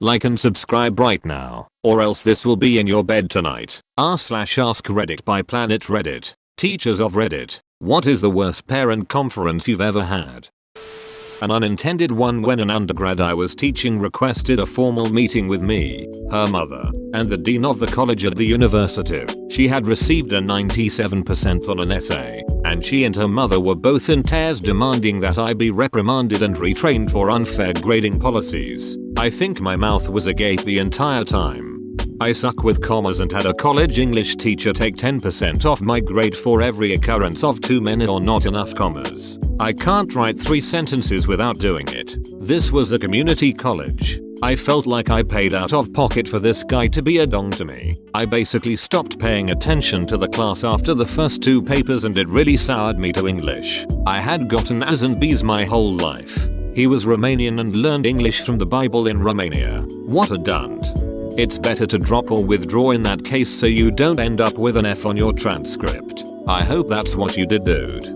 Like and subscribe right now, or else this will be in your bed tonight. r/AskReddit by Planet Reddit. Teachers of Reddit, what is the worst parent conference you've ever had? An unintended one. When an undergrad I was teaching requested a formal meeting with me, her mother, and the dean of the college at the university. She had received a 97% on an essay, and she and her mother were both in tears demanding that I be reprimanded and retrained for unfair grading policies. I think my mouth was agape the entire time. I suck with commas and had a college English teacher take 10% off my grade for every occurrence of too many or not enough commas. I can't write 3 sentences without doing it. This was a community college. I felt like I paid out of pocket for this guy to be a dong to me. I basically stopped paying attention to the class after the first 2 papers and it really soured me to English. I had gotten A's and B's my whole life. He was Romanian and learned English from the Bible in Romania. What a dunt. It's better to drop or withdraw in that case so you don't end up with an F on your transcript. I hope that's what you did, dude.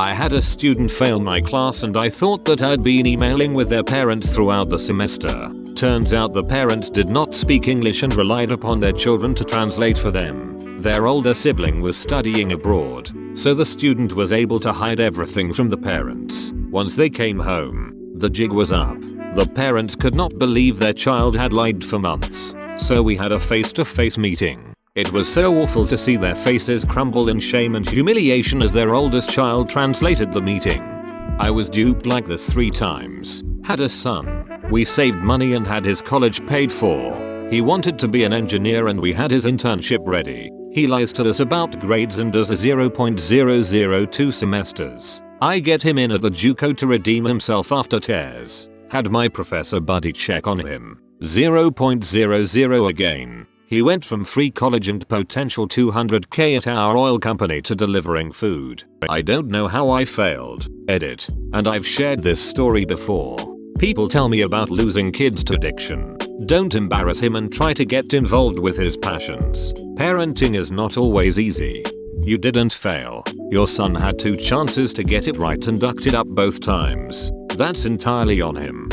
I had a student fail my class and I thought that I'd been emailing with their parents throughout the semester. Turns out the parents did not speak English and relied upon their children to translate for them. Their older sibling was studying abroad, so the student was able to hide everything from the parents. Once they came home, the jig was up. The parents could not believe their child had lied for months, so we had a face-to-face meeting. It was so awful to see their faces crumble in shame and humiliation as their oldest child translated the meeting. I was duped like this 3 times. Had a son. We saved money and had his college paid for. He wanted to be an engineer and we had his internship ready. He lies to us about grades and does a 0.002 semesters. I get him in at the JUCO to redeem himself after tears. Had my professor buddy check on him. 0.00 again. He went from free college and potential $200k at our oil company to delivering food. I don't know how I failed. Edit. And I've shared this story before. People tell me about losing kids to addiction. Don't embarrass him and try to get involved with his passions. Parenting is not always easy. You didn't fail. Your son had 2 chances to get it right and ducked it up both times. That's entirely on him.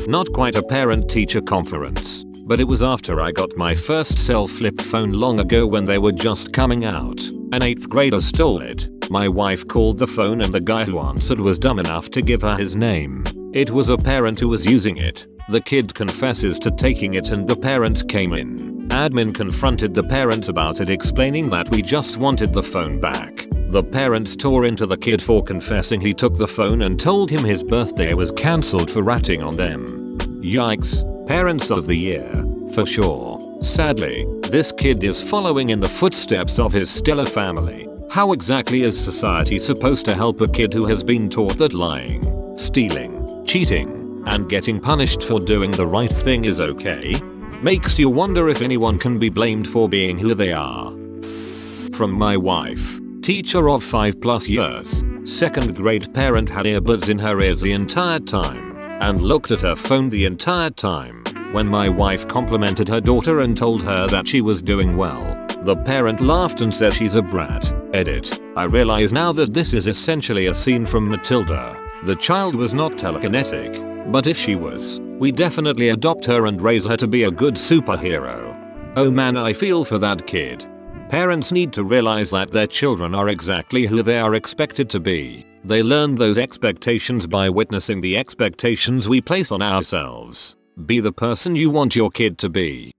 Not quite a parent-teacher conference, but it was after I got my first cell flip phone long ago when they were just coming out. An 8th grader stole it. My wife called the phone and the guy who answered was dumb enough to give her his name. It was a parent who was using it. The kid confesses to taking it and the parents came in. Admin confronted the parents about it, explaining that we just wanted the phone back. The parents tore into the kid for confessing he took the phone and told him his birthday was cancelled for ratting on them. Yikes. Parents of the year. For sure. Sadly, this kid is following in the footsteps of his stellar family. How exactly is society supposed to help a kid who has been taught that lying, stealing, cheating, and getting punished for doing the right thing is okay? Makes you wonder if anyone can be blamed for being who they are. From my wife. Teacher of 5+ years. 2nd grade parent had earbuds in her ears the entire time and looked at her phone the entire time. When my wife complimented her daughter and told her that she was doing well, the parent laughed and said she's a brat. Edit. I realize now that this is essentially a scene from Matilda. The child was not telekinetic, but if she was, we definitely adopt her and raise her to be a good superhero. Oh man, I feel for that kid. Parents need to realize that their children are exactly who they are expected to be. They learn those expectations by witnessing the expectations we place on ourselves. Be the person you want your kid to be.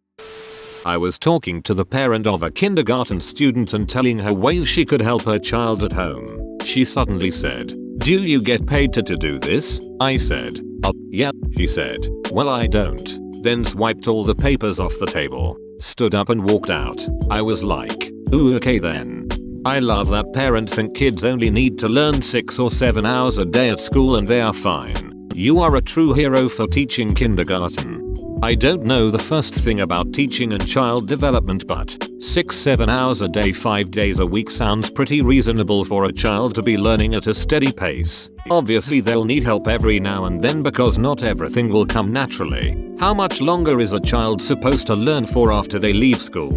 I was talking to the parent of a kindergarten student and telling her ways she could help her child at home. She suddenly said, "Do you get paid to do this?" I said, yeah, she said. Well, I don't. Then swiped all the papers off the table, stood up and walked out. I was like, ooh, okay then. I love that parents think kids only need to learn 6 or 7 hours a day at school and they are fine. You are a true hero for teaching kindergarten. I don't know the first thing about teaching and child development, but 6-7 hours a day 5 days a week sounds pretty reasonable for a child to be learning at a steady pace. Obviously they'll need help every now and then because not everything will come naturally. How much longer is a child supposed to learn for after they leave school?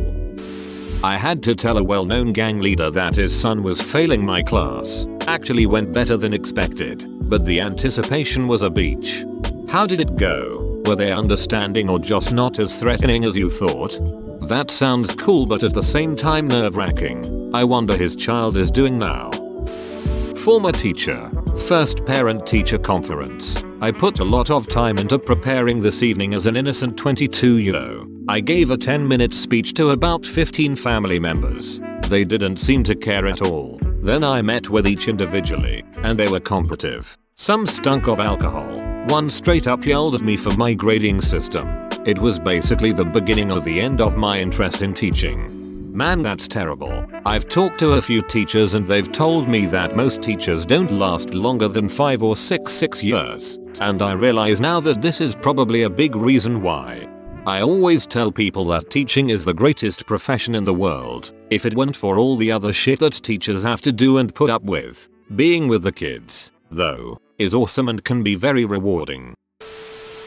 I had to tell a well-known gang leader that his son was failing my class. Actually went better than expected, but the anticipation was a beach. How did it go? Were they understanding or just not as threatening as you thought? That sounds cool, but at the same time nerve-wracking. I wonder his child is doing now. Former teacher. First parent-teacher conference. I put a lot of time into preparing this evening as an innocent 22-year-old. I gave a 10-minute speech to about 15 family members. They didn't seem to care at all. Then I met with each individually, and they were combative. Some stunk of alcohol. One straight up yelled at me for my grading system. It was basically the beginning of the end of my interest in teaching. Man, that's terrible. I've talked to a few teachers and they've told me that most teachers don't last longer than 5 or 6 years. And I realize now that this is probably a big reason why. I always tell people that teaching is the greatest profession in the world. If it weren't for all the other shit that teachers have to do and put up with. Being with the kids, though, is awesome and can be very rewarding.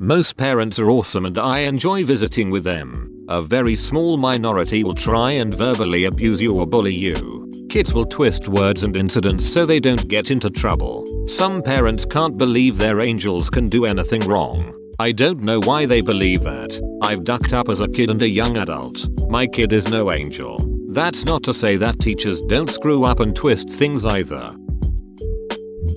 Most parents are awesome and I enjoy visiting with them. A very small minority will try and verbally abuse you or bully you. Kids will twist words and incidents so they don't get into trouble. Some parents can't believe their angels can do anything wrong. I don't know why they believe that. I've ducked up as a kid and a young adult. My kid is no angel. That's not to say that teachers don't screw up and twist things either.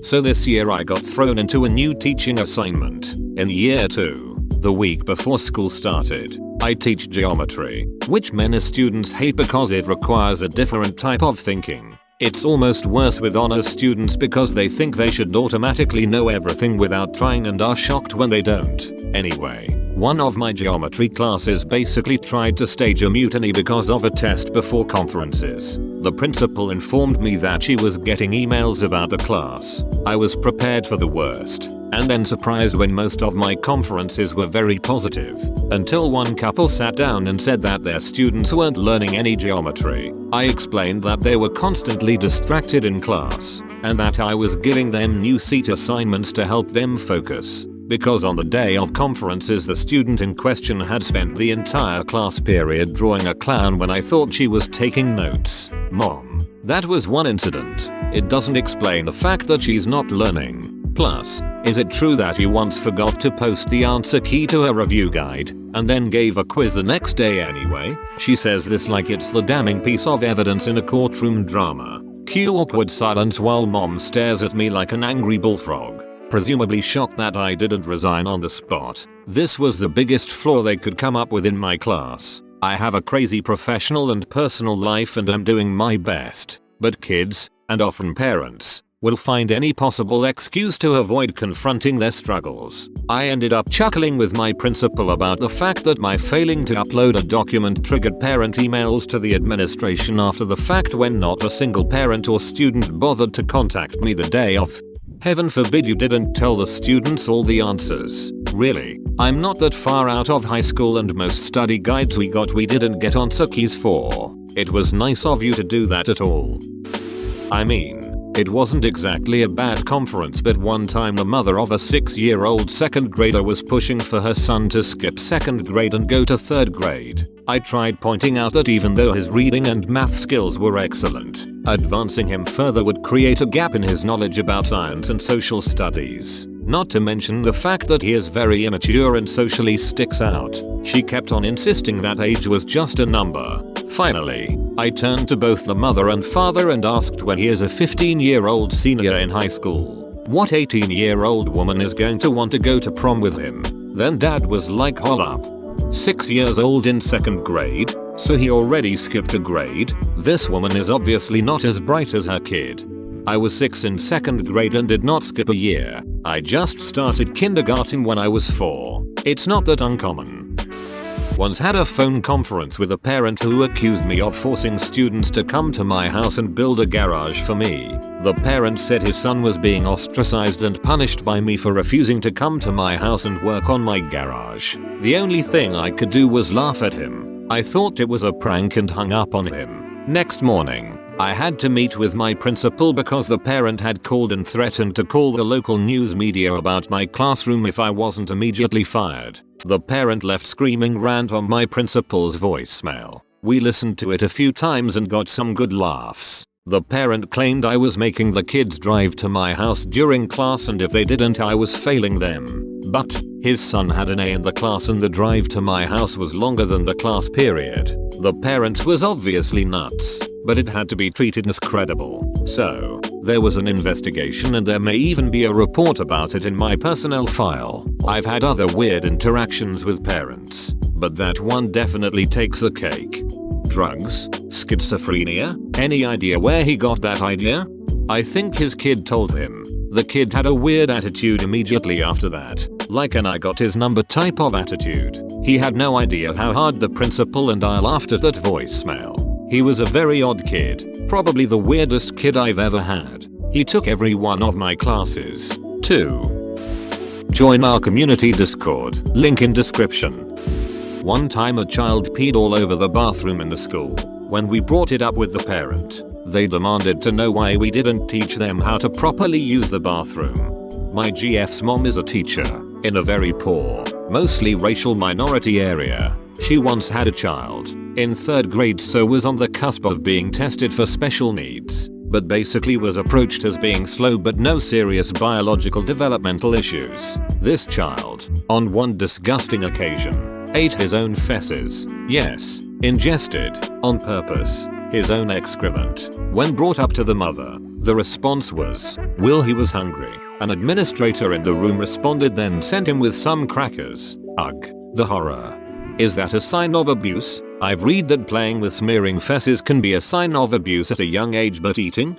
So this year I got thrown into a new teaching assignment. In year 2, the week before school started, I teach geometry, which many students hate because it requires a different type of thinking. It's almost worse with honors students because they think they should automatically know everything without trying and are shocked when they don't. Anyway, one of my geometry classes basically tried to stage a mutiny because of a test before conferences. The principal informed me that she was getting emails about the class. I was prepared for the worst, and then surprised when most of my conferences were very positive, until one couple sat down and said that their students weren't learning any geometry. I explained that they were constantly distracted in class, and that I was giving them new seat assignments to help them focus. Because on the day of conferences the student in question had spent the entire class period drawing a clown when I thought she was taking notes. Mom, that was one incident. It doesn't explain the fact that she's not learning. Plus, is it true that you once forgot to post the answer key to her review guide, and then gave a quiz the next day anyway? She says this like it's the damning piece of evidence in a courtroom drama. Cue awkward silence while mom stares at me like an angry bullfrog, presumably shocked that I didn't resign on the spot. This was the biggest flaw they could come up with in my class. I have a crazy professional and personal life and I'm doing my best, but kids, and often parents, will find any possible excuse to avoid confronting their struggles. I ended up chuckling with my principal about the fact that my failing to upload a document triggered parent emails to the administration after the fact when not a single parent or student bothered to contact me the day of. Heaven forbid you didn't tell the students all the answers. Really, I'm not that far out of high school and most study guides we didn't get answer keys for. It was nice of you to do that at all. I mean, it wasn't exactly a bad conference, but one time the mother of a 6-year-old second grader was pushing for her son to skip second grade and go to third grade. I tried pointing out that even though his reading and math skills were excellent, advancing him further would create a gap in his knowledge about science and social studies. Not to mention the fact that he is very immature and socially sticks out. She kept on insisting that age was just a number. Finally, I turned to both the mother and father and asked when he is a 15-year-old senior in high school, what 18-year-old woman is going to want to go to prom with him? Then dad was like, hold up. 6 years old in second grade? So he already skipped a grade? This woman is obviously not as bright as her kid. I was 6 in second grade and did not skip a year. I just started kindergarten when I was 4. It's not that uncommon. Once had a phone conference with a parent who accused me of forcing students to come to my house and build a garage for me. The parent said his son was being ostracized and punished by me for refusing to come to my house and work on my garage. The only thing I could do was laugh at him. I thought it was a prank and hung up on him. Next morning, I had to meet with my principal because the parent had called and threatened to call the local news media about my classroom if I wasn't immediately fired. The parent left screaming rant on my principal's voicemail. We listened to it a few times and got some good laughs. The parent claimed I was making the kids drive to my house during class and if they didn't I was failing them. But his son had an A in the class and the drive to my house was longer than the class period. The parents was obviously nuts, but it had to be treated as credible. So there was an investigation and there may even be a report about it in my personnel file. I've had other weird interactions with parents, but that one definitely takes the cake. Drugs? Schizophrenia? Any idea where he got that idea? I think his kid told him. The kid had a weird attitude immediately after that, like an I got his number type of attitude. He had no idea how hard the principal and I laughed at that voicemail. He was a very odd kid, probably the weirdest kid I've ever had. He took every one of my classes. 2. Join our community Discord, link in description. One time a child peed all over the bathroom in the school. When we brought it up with the parent, they demanded to know why we didn't teach them how to properly use the bathroom. My GF's mom is a teacher in a very poor, mostly racial minority area. She once had a child in 3rd grade, so was on the cusp of being tested for special needs, but basically was approached as being slow but no serious biological developmental issues. This child, on one disgusting occasion, ate his own feces. Yes, ingested, on purpose, his own excrement. When brought up to the mother, the response was, "Will, he was hungry." An administrator in the room responded, then sent him with some crackers. Ugh, the horror. Is that a sign of abuse? I've read that playing with smearing feces can be a sign of abuse at a young age, but eating?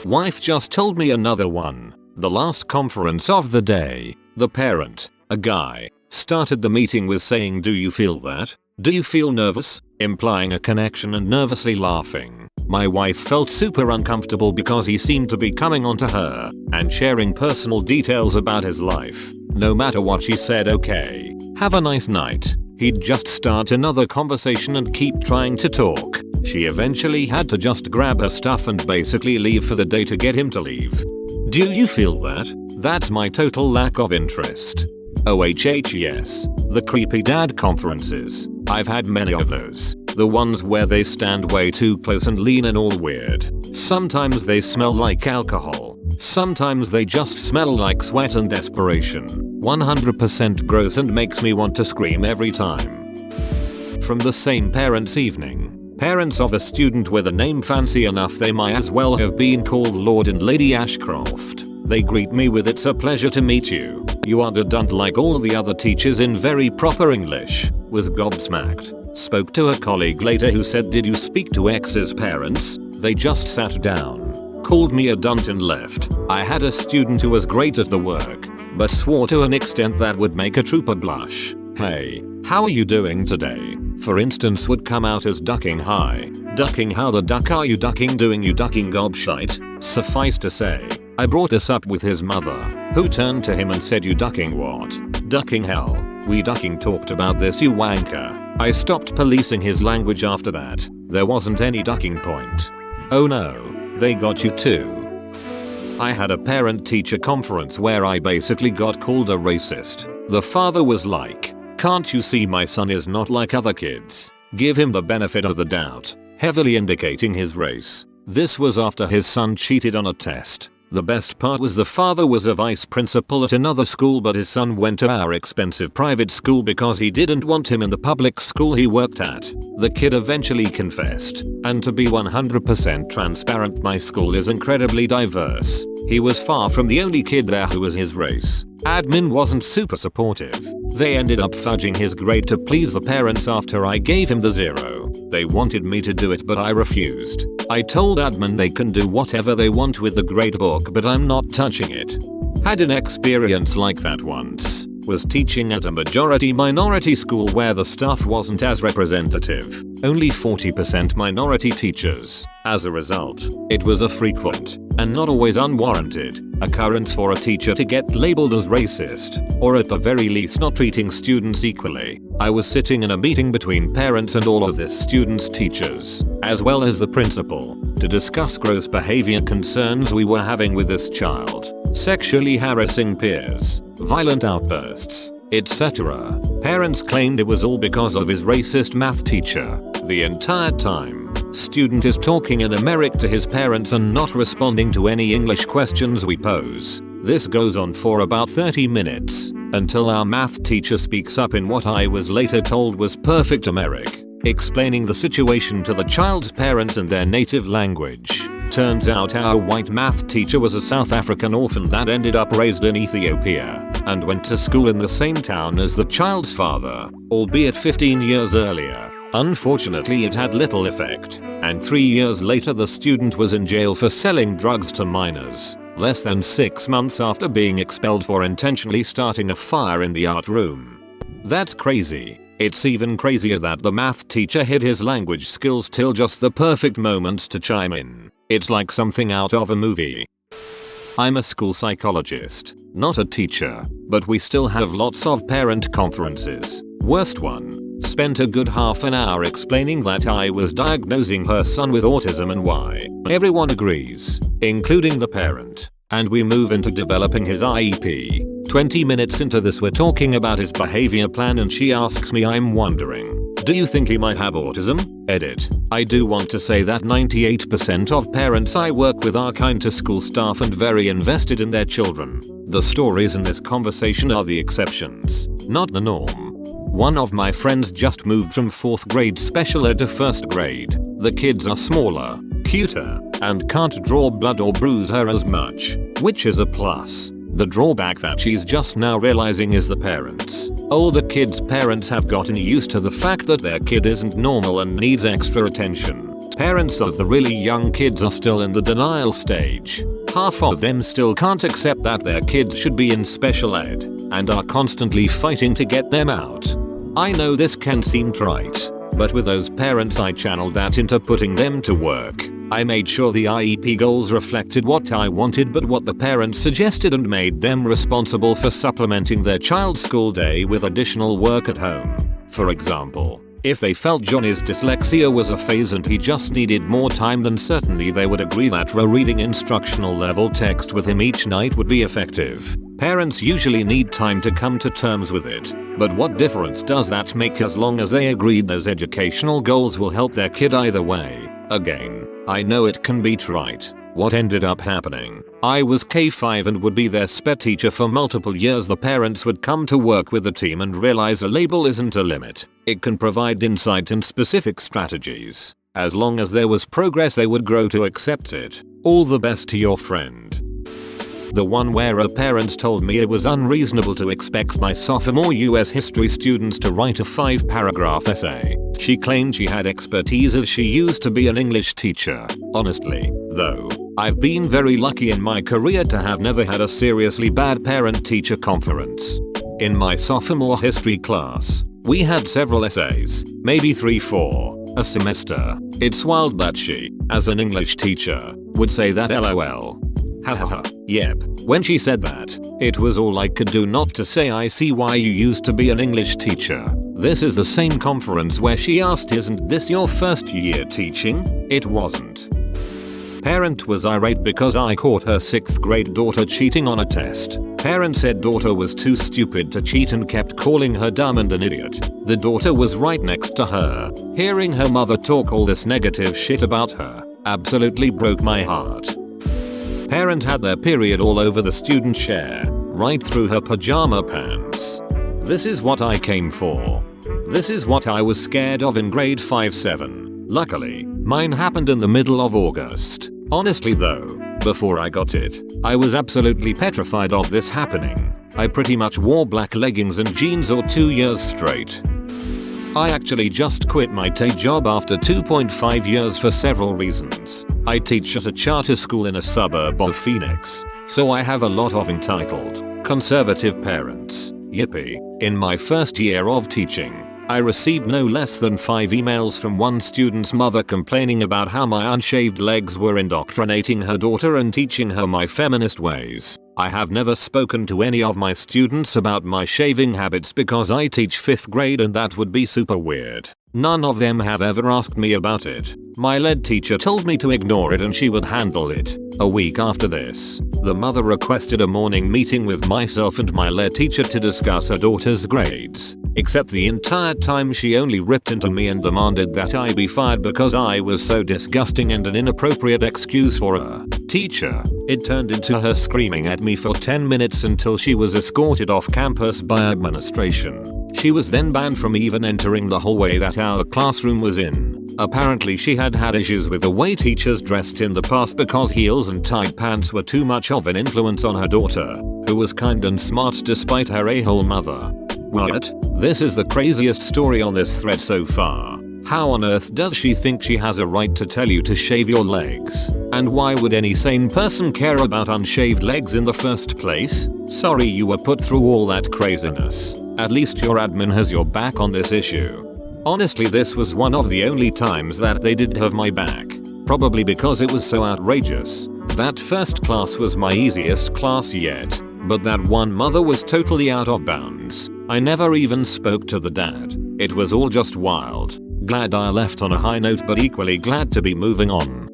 Wife just told me another one. The last conference of the day, the parent, a guy, started the meeting with saying, "Do you feel that? Do you feel nervous?" implying a connection and nervously laughing. My wife felt super uncomfortable because he seemed to be coming onto her and sharing personal details about his life. No matter what she said, "Okay, have a nice night," he'd just start another conversation and keep trying to talk. She eventually had to just grab her stuff and basically leave for the day to get him to leave. Do you feel that? That's my total lack of interest. OHHES. The creepy dad conferences. I've had many of those. The ones where they stand way too close and lean and all weird. Sometimes they smell like alcohol. Sometimes they just smell like sweat and desperation. 100% gross and makes me want to scream every time. From the same parents' evening. Parents of a student with a name fancy enough they might as well have been called Lord and Lady Ashcroft. They greet me with, "It's a pleasure to meet you. You are done like all the other teachers," in very proper English. Was gobsmacked. Spoke to a colleague later who said, "Did you speak to X's parents?" They just sat down, called me a dunt and left. I had a student who was great at the work, but swore to an extent that would make a trooper blush. "Hey, how are you doing today?" For instance, would come out as ducking high. Ducking how the duck are you ducking doing you ducking gobshite? Suffice to say, I brought this up with his mother, who turned to him and said, "You ducking what?" "Ducking hell. We ducking talked about this, you wanker." I stopped policing his language after that. There wasn't any ducking point. Oh no, they got you too. I had a parent-teacher conference where I basically got called a racist. The father was like, "Can't you see my son is not like other kids? Give him the benefit of the doubt," heavily indicating his race. This was after his son cheated on a test. The best part was the father was a vice principal at another school, but his son went to our expensive private school because he didn't want him in the public school he worked at. The kid eventually confessed, and to be 100% transparent, my school is incredibly diverse. He was far from the only kid there who was his race. Admin wasn't super supportive. They ended up fudging his grade to please the parents after I gave him the 0. They wanted me to do it, but I refused. I told admin they can do whatever they want with the grade book, but I'm not touching it. Had an experience like that once. Was teaching at a majority minority school where the staff wasn't as representative. Only 40% minority teachers. As a result, it was a frequent, and not always unwarranted, occurrence for a teacher to get labeled as racist, or at the very least not treating students equally. I was sitting in a meeting between parents and all of this students' teachers, as well as the principal, to discuss gross behavior concerns we were having with this child. Sexually harassing peers, violent outbursts, etc. Parents claimed it was all because of his racist math teacher. The entire time, student is talking in American to his parents and not responding to any English questions we pose. This goes on for about 30 minutes. until our math teacher speaks up in what I was later told was perfect Americ, explaining the situation to the child's parents in their native language. Turns out our white math teacher was a South African orphan that ended up raised in Ethiopia and went to school in the same town as the child's father, albeit 15 years earlier. Unfortunately, it had little effect, and 3 years later the student was in jail for selling drugs to minors, less than 6 months after being expelled for intentionally starting a fire in the art room. That's crazy. It's even crazier that the math teacher hid his language skills till just the perfect moments to chime in. It's like something out of a movie. I'm a school psychologist, not a teacher, but we still have lots of parent conferences. Worst one. Spent a good half an hour explaining that I was diagnosing her son with autism and why. Everyone agrees, including the parent, and we move into developing his IEP. 20 minutes into this we're talking about his behavior plan and she asks me, I'm wondering, do you think he might have autism? Edit. I do want to say that 98% of parents I work with are kind to school staff and very invested in their children. The stories in this conversation are the exceptions, not the norm. One of my friends just moved from 4th grade special ed to 1st grade. The kids are smaller, cuter, and can't draw blood or bruise her as much, which is a plus. The drawback that she's just now realizing is the parents. Older kids' parents have gotten used to the fact that their kid isn't normal and needs extra attention. Parents of the really young kids are still in the denial stage. Half of them still can't accept that their kids should be in special ed, and are constantly fighting to get them out. I know this can seem trite, but with those parents I channeled that into putting them to work. I made sure the IEP goals reflected what I wanted but what the parents suggested and made them responsible for supplementing their child's school day with additional work at home. For example, if they felt Johnny's dyslexia was a phase and he just needed more time, then certainly they would agree that reading instructional level text with him each night would be effective. Parents usually need time to come to terms with it, but what difference does that make as long as they agreed those educational goals will help their kid either way? Again, I know it can be trite. What ended up happening? I was K5 and would be their SPE teacher for multiple years. The parents would come to work with the team and realize a label isn't a limit. It can provide insight and specific strategies. As long as there was progress, they would grow to accept it. All the best to your friend. The one where a parent told me it was unreasonable to expect my sophomore US history students to write a 5-paragraph essay. She claimed she had expertise as she used to be an English teacher. Honestly, though, I've been very lucky in my career to have never had a seriously bad parent-teacher conference. In my sophomore history class, we had several essays, maybe 3-4, a semester. It's wild that she, as an English teacher, would say that LOL. Hahaha, yep. When she said that, it was all I could do not to say I see why you used to be an English teacher. This is the same conference where she asked, isn't this your first year teaching? It wasn't. Parent was irate because I caught her 6th grade daughter cheating on a test. Parent said daughter was too stupid to cheat and kept calling her dumb and an idiot. The daughter was right next to her. Hearing her mother talk all this negative shit about her absolutely broke my heart. Parent had their period all over the student chair, right through her pajama pants. This is what I came for. This is what I was scared of in grade 5-7. Luckily, mine happened in the middle of August. Honestly though, before I got it, I was absolutely petrified of this happening. I pretty much wore black leggings and jeans or 2 years straight. I actually just quit my day job after 2.5 years for several reasons. I teach at a charter school in a suburb of Phoenix, so I have a lot of entitled, conservative parents. Yippee. In my first year of teaching, I received no less than 5 emails from one student's mother complaining about how my unshaved legs were indoctrinating her daughter and teaching her my feminist ways. I have never spoken to any of my students about my shaving habits because I teach 5th grade and that would be super weird. None of them have ever asked me about it. My lead teacher told me to ignore it and she would handle it. A week after this, the mother requested a morning meeting with myself and my lead teacher to discuss her daughter's grades. Except the entire time she only ripped into me and demanded that I be fired because I was so disgusting and an inappropriate excuse for her teacher. It turned into her screaming at me for 10 minutes until she was escorted off campus by administration. She was then banned from even entering the hallway that our classroom was in. Apparently she had had issues with the way teachers dressed in the past because heels and tight pants were too much of an influence on her daughter, who was kind and smart despite her a-hole mother. What? This is the craziest story on this thread so far. How on earth does she think she has a right to tell you to shave your legs? And why would any sane person care about unshaved legs in the first place? Sorry you were put through all that craziness. At least your admin has your back on this issue. Honestly, this was one of the only times that they did have my back. Probably because it was so outrageous. That first class was my easiest class yet. But that one mother was totally out of bounds. I never even spoke to the dad. It was all just wild. Glad I left on a high note, but equally glad to be moving on.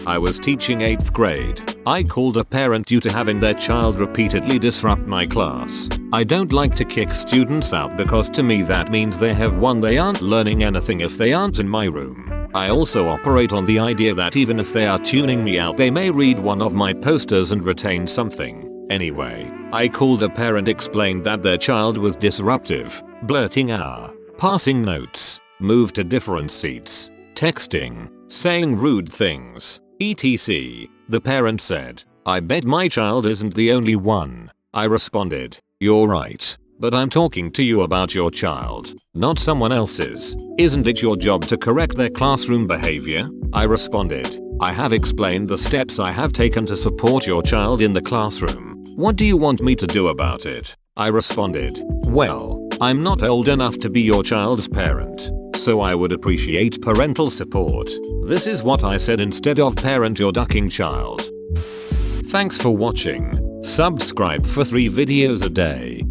I was teaching 8th grade. I called a parent due to having their child repeatedly disrupt my class. I don't like to kick students out because to me that means they have won. They aren't learning anything if they aren't in my room. I also operate on the idea that even if they are tuning me out, they may read one of my posters and retain something. Anyway, I called a parent, explained that their child was disruptive, blurting out, passing notes, moved to different seats, texting, saying rude things, etc. The parent said, "I bet my child isn't the only one." I responded, "You're right, but I'm talking to you about your child, not someone else's. Isn't it your job to correct their classroom behavior?" I responded, "I have explained the steps I have taken to support your child in the classroom. What do you want me to do about it?" I responded, "Well, I'm not old enough to be your child's parent, so I would appreciate parental support." This is what I said instead of "parent your ducking child." Thanks for watching. Subscribe for 3 videos a day.